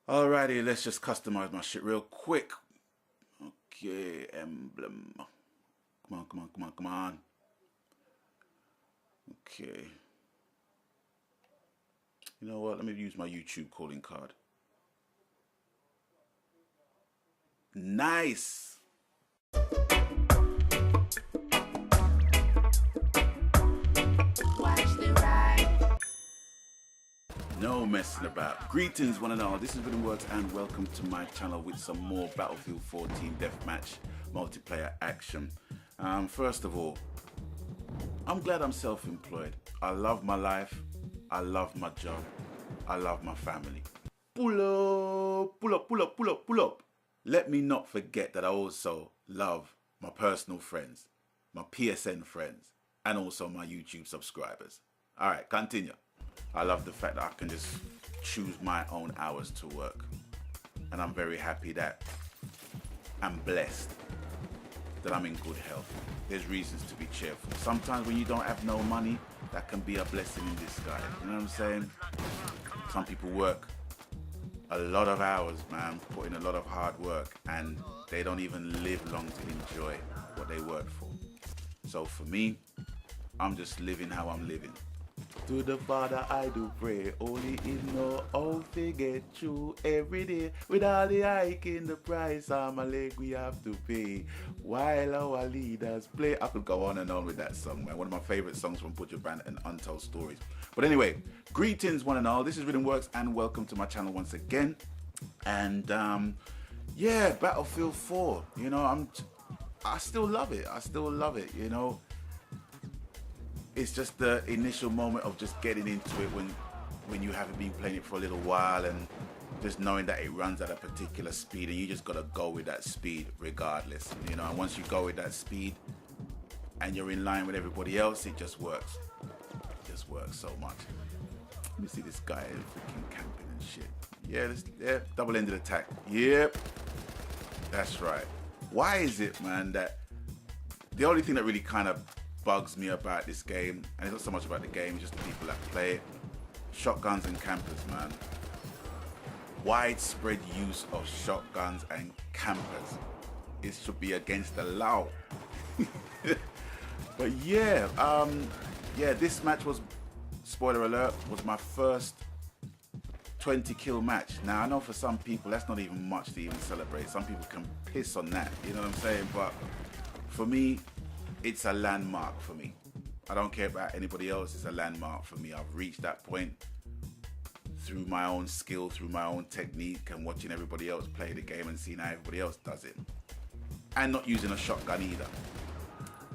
Alrighty, let's just customize my shit real quick. Okay, emblem. Come on, come on, come on, come on. Okay. You know what? Let me use my YouTube calling card. Nice. No messing about. Greetings one and all, this is Rhythm Works and welcome to my channel with some more Battlefield 4 Team Deathmatch multiplayer action. First of all, I'm glad I'm self-employed. I love my life, I love my job, I love my family. Pull up, pull up, pull up, pull up, pull up. Let me not forget that I also love my personal friends, my PSN friends, and also my YouTube subscribers. Alright, continue. I love the fact that I can just choose my own hours to work. And I'm very happy that I'm blessed that I'm in good health. There's reasons to be cheerful. Sometimes when you don't have no money, that can be a blessing in disguise. You know what I'm saying? Some people work a lot of hours, man, put in a lot of hard work, and they don't even live long to enjoy what they work for. So for me, I'm just living how I'm living. To the Father I do pray, only Him know how to get through every day. With all the hike in the price, I'm a leg we have to pay. While our leaders play. I could go on and on with that song, man. One of my favorite songs from Butcher Band and Untold Stories. But anyway, greetings one and all. This is Rhythm Works and welcome to my channel once again. And yeah, Battlefield 4. You know, I still love it. I still love it, you know. It's just the initial moment of just getting into it when you haven't been playing it for a little while, and just knowing that it runs at a particular speed and you just gotta go with that speed regardless, you know. And once you go with that speed and you're in line with everybody else, it just works. It just works so much. Let me see this guy freaking camping and shit. Yeah, double-ended attack. Yep, that's right. Why is it, man, that the only thing that really kind of bugs me about this game, and it's not so much about the game, it's just the people that play it, shotguns and campers, man. Widespread use of shotguns and campers. It should be against the law. But yeah, this match was, spoiler alert, was my first 20 kill match. Now I know for some people that's not even much to even celebrate. Some people can piss on that, you know what I'm saying? But for me, it's a landmark for me. I don't care about anybody else, it's a landmark for me. I've reached that point through my own skill, through my own technique, and watching everybody else play the game and seeing how everybody else does it. And not using a shotgun either,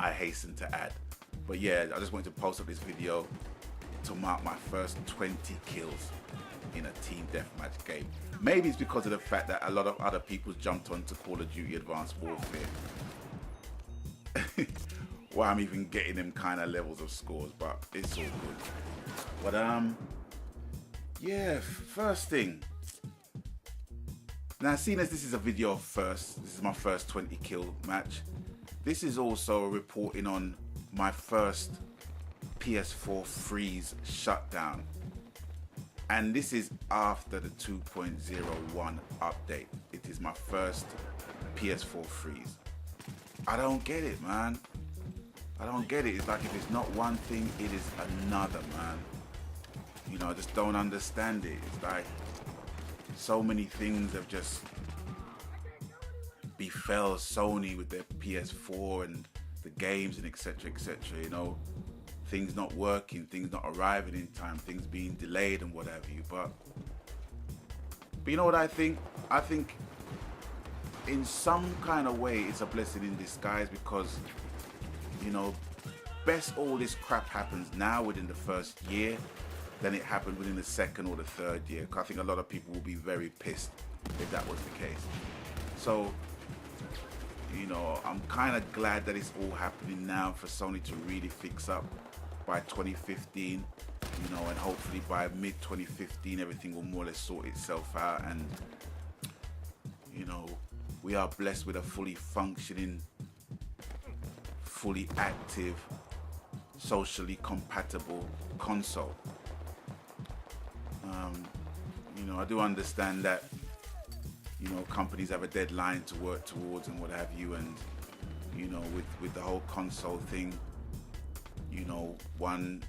I hasten to add. But yeah, I just wanted to post up this video to mark my first 20 kills in a Team Deathmatch game. Maybe it's because of the fact that a lot of other people jumped onto Call of Duty Advanced Warfare. Well, I'm even getting them kind of levels of scores, but it's all good. But yeah, first thing. Now, seeing as this is a video of first, this is my first 20 kill match. This is also reporting on my first PS4 freeze shutdown. And this is after the 2.01 update. It is my first PS4 freeze. I don't get it, man. I don't get it. It's like if it's not one thing, it is another, man. You know, I just don't understand it. It's like so many things have just befell Sony with their PS4 and the games and etc, etc, you know. Things not working, things not arriving in time, things being delayed and what have you. But you know what I think? I think in some kind of way it's a blessing in disguise, because, you know, best all this crap happens now within the first year than it happened within the second or the third year. I think a lot of people will be very pissed if that was the case. So, you know, I'm kind of glad that it's all happening now for Sony to really fix up by 2015, you know, and hopefully by mid 2015 everything will more or less sort itself out, and, you know, we are blessed with a fully functioning, fully active, socially compatible console. You You know, I do understand that, you know, companies have a deadline to work towards and what have you, and you know, with the whole console thing, you know, one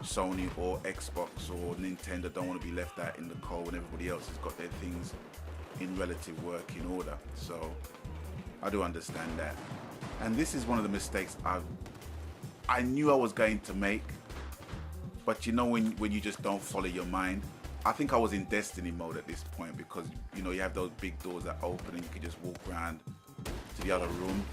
Sony or Xbox or Nintendo don't want to be left out in the cold when everybody else has got their things in relative working order. So I do understand that, and this is one of the mistakes I knew I was going to make, but you know, when you just don't follow your mind. I think I was in Destiny mode at this point, because you know, you have those big doors that open and you can just walk around to the other room,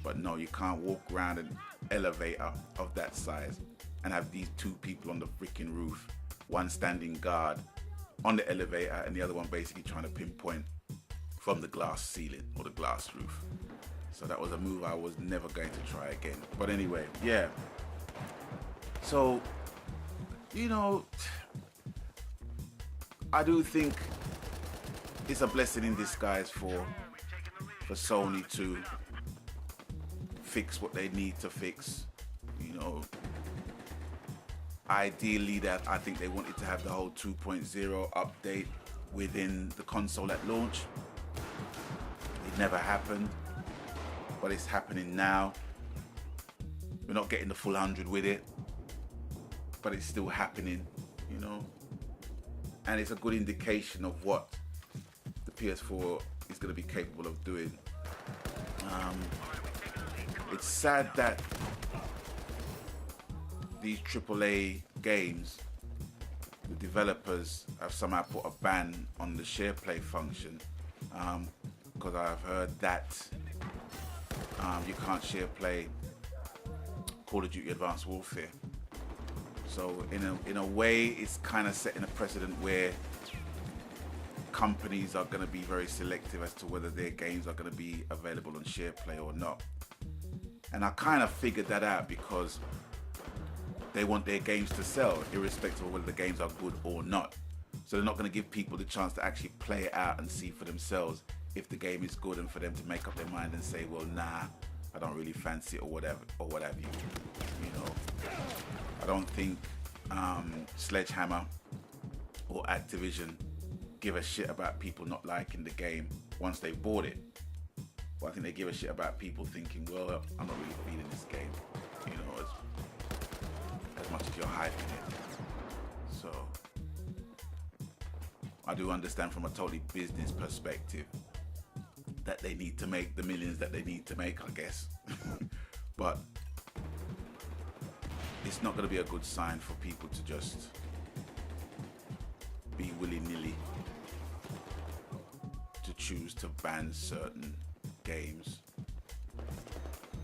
but no, you can't walk around an elevator of that size and have these two people on the freaking roof, one standing guard on the elevator and the other one basically trying to pinpoint from the glass ceiling or the glass roof. So that was a move I was never going to try again. But anyway, yeah. So, you know, I do think it's a blessing in disguise for Sony to fix what they need to fix. You know, ideally, that I think they wanted to have the whole 2.0 update within the console at launch. It never happened, but it's happening now. We're not getting the full 100 with it, but it's still happening, you know. And it's a good indication of what the PS4 is going to be capable of doing. It's sad that these AAA games, the developers have somehow put a ban on the share play function, because I've heard that you can't share play Call of Duty Advanced Warfare. So in a way, it's kind of setting a precedent where companies are going to be very selective as to whether their games are going to be available on share play or not. And I kind of figured that out because they want their games to sell irrespective of whether the games are good or not. So they're not going to give people the chance to actually play it out and see for themselves if the game is good, and for them to make up their mind and say, well, nah, I don't really fancy it, or whatever, or what have you. You know, I don't think Sledgehammer or Activision give a shit about people not liking the game once they've bought it. But I think they give a shit about people thinking, well, I'm not really feeling this game, you know, as much as you're hyping it. So I do understand from a totally business perspective that they need to make the millions that they need to make, I guess. But it's not going to be a good sign for people to just be willy-nilly to choose to ban certain games,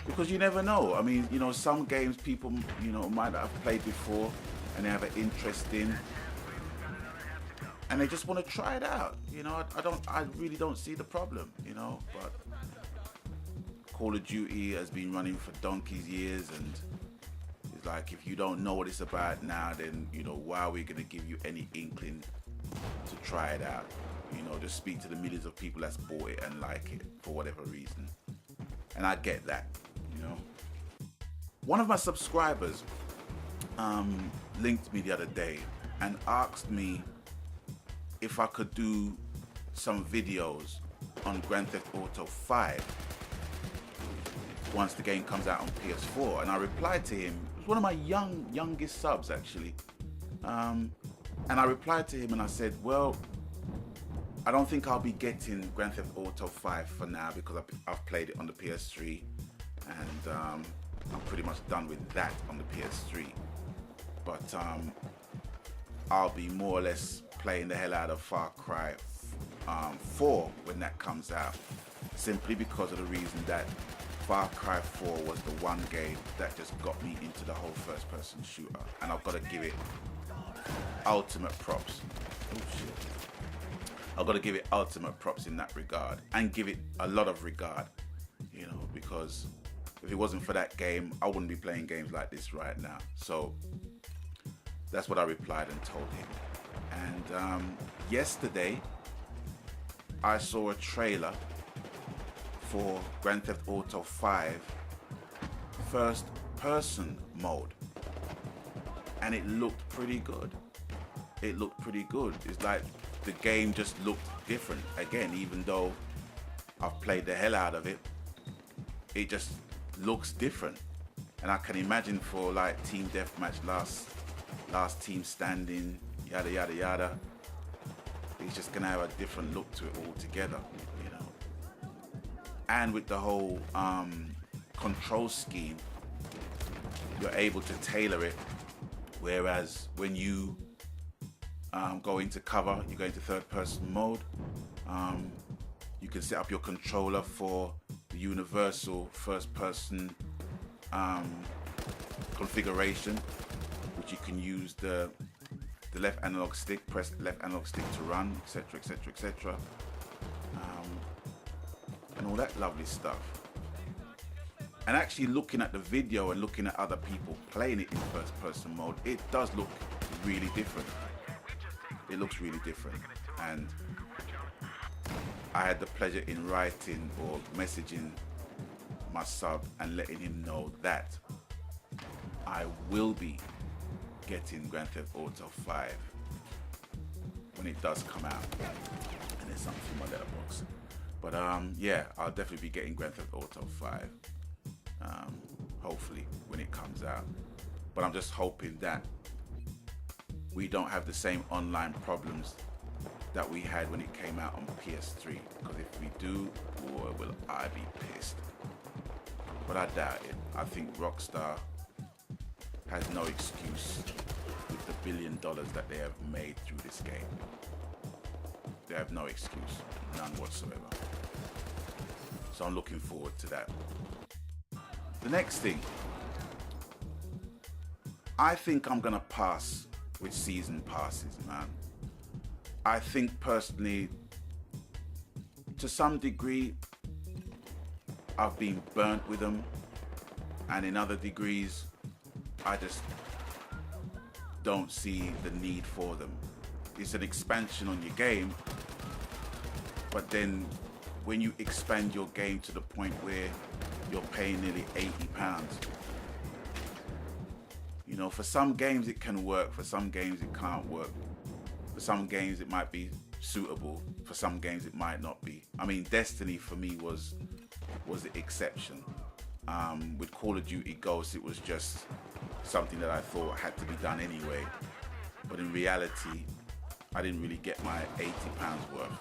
because you never know. I mean, you know, some games people, you know, might not have played before and they have an interest in, and they just want to try it out. You know, I really don't see the problem, you know. But Call of Duty has been running for donkey's years, and it's like, if you don't know what it's about now, then, you know, why are we going to give you any inkling to try it out? You know, just speak to the millions of people that's bought it and like it for whatever reason. And I get that, you know. One of my subscribers linked me the other day and asked me if I could do some videos on Grand Theft Auto 5 once the game comes out on PS4. And I replied to him. It was one of my youngest subs, actually. And I replied to him and I said, well, I don't think I'll be getting Grand Theft Auto 5 for now, because I've played it on the PS3, and I'm pretty much done with that on the PS3. But I'll be more or less playing the hell out of Far Cry 4 when that comes out, simply because of the reason that Far Cry 4 was the one game that just got me into the whole first-person shooter, and I've got to give it ultimate props. Oh shit. I've got to give it ultimate props in that regard, and give it a lot of regard, you know, because if it wasn't for that game, I wouldn't be playing games like this right now. So that's what I replied and told him. And yesterday, I saw a trailer for Grand Theft Auto 5 first person mode, and it looked pretty good. It looked pretty good. It's like the game just looked different. Again, even though I've played the hell out of it, it just looks different. And I can imagine for like Team Deathmatch, last team standing, yada yada yada, it's just gonna have a different look to it altogether, you know. And with the whole control scheme, you're able to tailor it. Whereas when you go into cover, you go into third-person mode, you can set up your controller for the universal first-person configuration, which you can use the left analog stick, press left analog stick to run, etc, etc, etc, and all that lovely stuff. And actually looking at the video and looking at other people playing it in first person mode, it does look really different. It looks really different. And I had the pleasure in writing or messaging my sub and letting him know that I will be getting Grand Theft Auto 5 when it does come out. And there's something in my letterbox. But yeah, I'll definitely be getting Grand Theft Auto 5. Hopefully when it comes out, but I'm just hoping that we don't have the same online problems that we had when it came out on PS3, because if we do, boy, will I be pissed. But I doubt it. I think Rockstar has no excuse with the $1 billion that they have made through this game. They have no excuse, none whatsoever. So I'm looking forward to that. The next thing, I think I'm gonna pass with season passes, man. I think personally, to some degree, I've been burnt with them, and in other degrees, I just don't see the need for them. It's an expansion on your game, but then when you expand your game to the point where you're paying nearly £80. You know, for some games it can work, for some games it can't work. For some games it might be suitable, for some games it might not be. I mean, Destiny for me was the exception. With Call of Duty Ghosts, it was just something that I thought had to be done anyway. But in reality, I didn't really get my £80 worth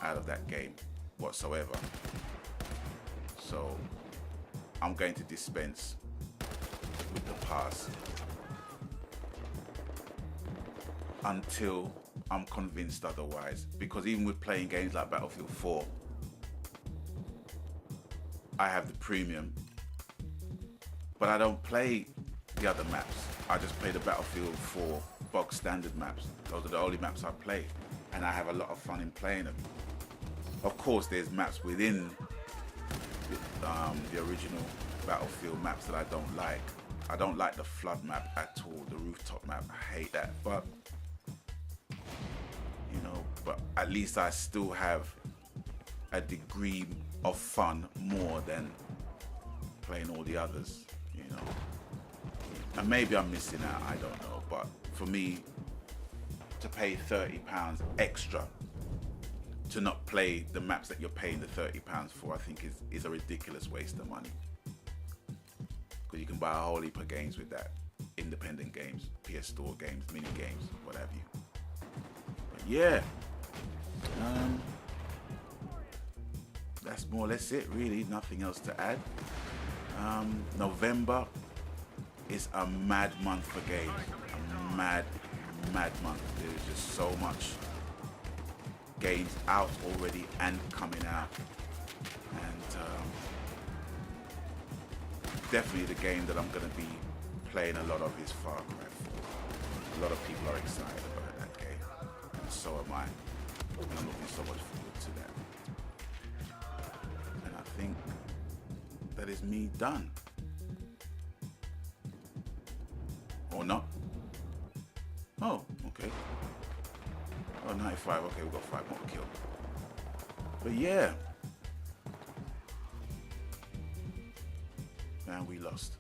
out of that game whatsoever. So I'm going to dispense with the pass until I'm convinced otherwise. Because even with playing games like Battlefield 4, I have the premium, but I don't play the other maps. I just play the Battlefield 4 bog standard maps. Those are the only maps I play, and I have a lot of fun in playing them. Of course, there's maps within the original Battlefield maps that I don't like. I don't like the flood map at all, the rooftop map. I hate that. But you know, but at least I still have a degree of fun more than playing all the others, you know. And maybe I'm missing out, I don't know. But for me, to pay £30 extra to not play the maps that you're paying the £30 for, I think is a ridiculous waste of money. Because you can buy a whole heap of games with that. Independent games, PS Store games, mini games, what have you. But yeah, that's more or less it really, nothing else to add. November is a mad month for games, a mad month. There's just so much games out already and coming out, and definitely the game that I'm going to be playing a lot of is Far Cry 4. A lot of people are excited about that game, and so am I. And I'm looking so much forward to that. And I think that is me done. Or not? Oh, okay. Oh, 95, okay, we've got 5 more to kill. But yeah. Man, we lost.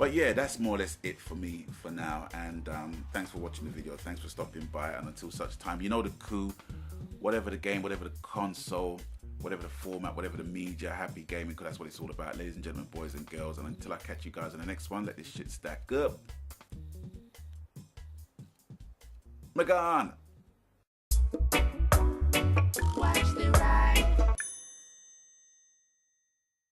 But yeah, that's more or less it for me for now. And thanks for watching the video. Thanks for stopping by. And until such time, you know the coup. Whatever the game, whatever the console, whatever the format, whatever the media, happy gaming, because that's what it's all about, ladies and gentlemen, boys and girls. And until I catch you guys in the next one, let this shit stack up. Magan.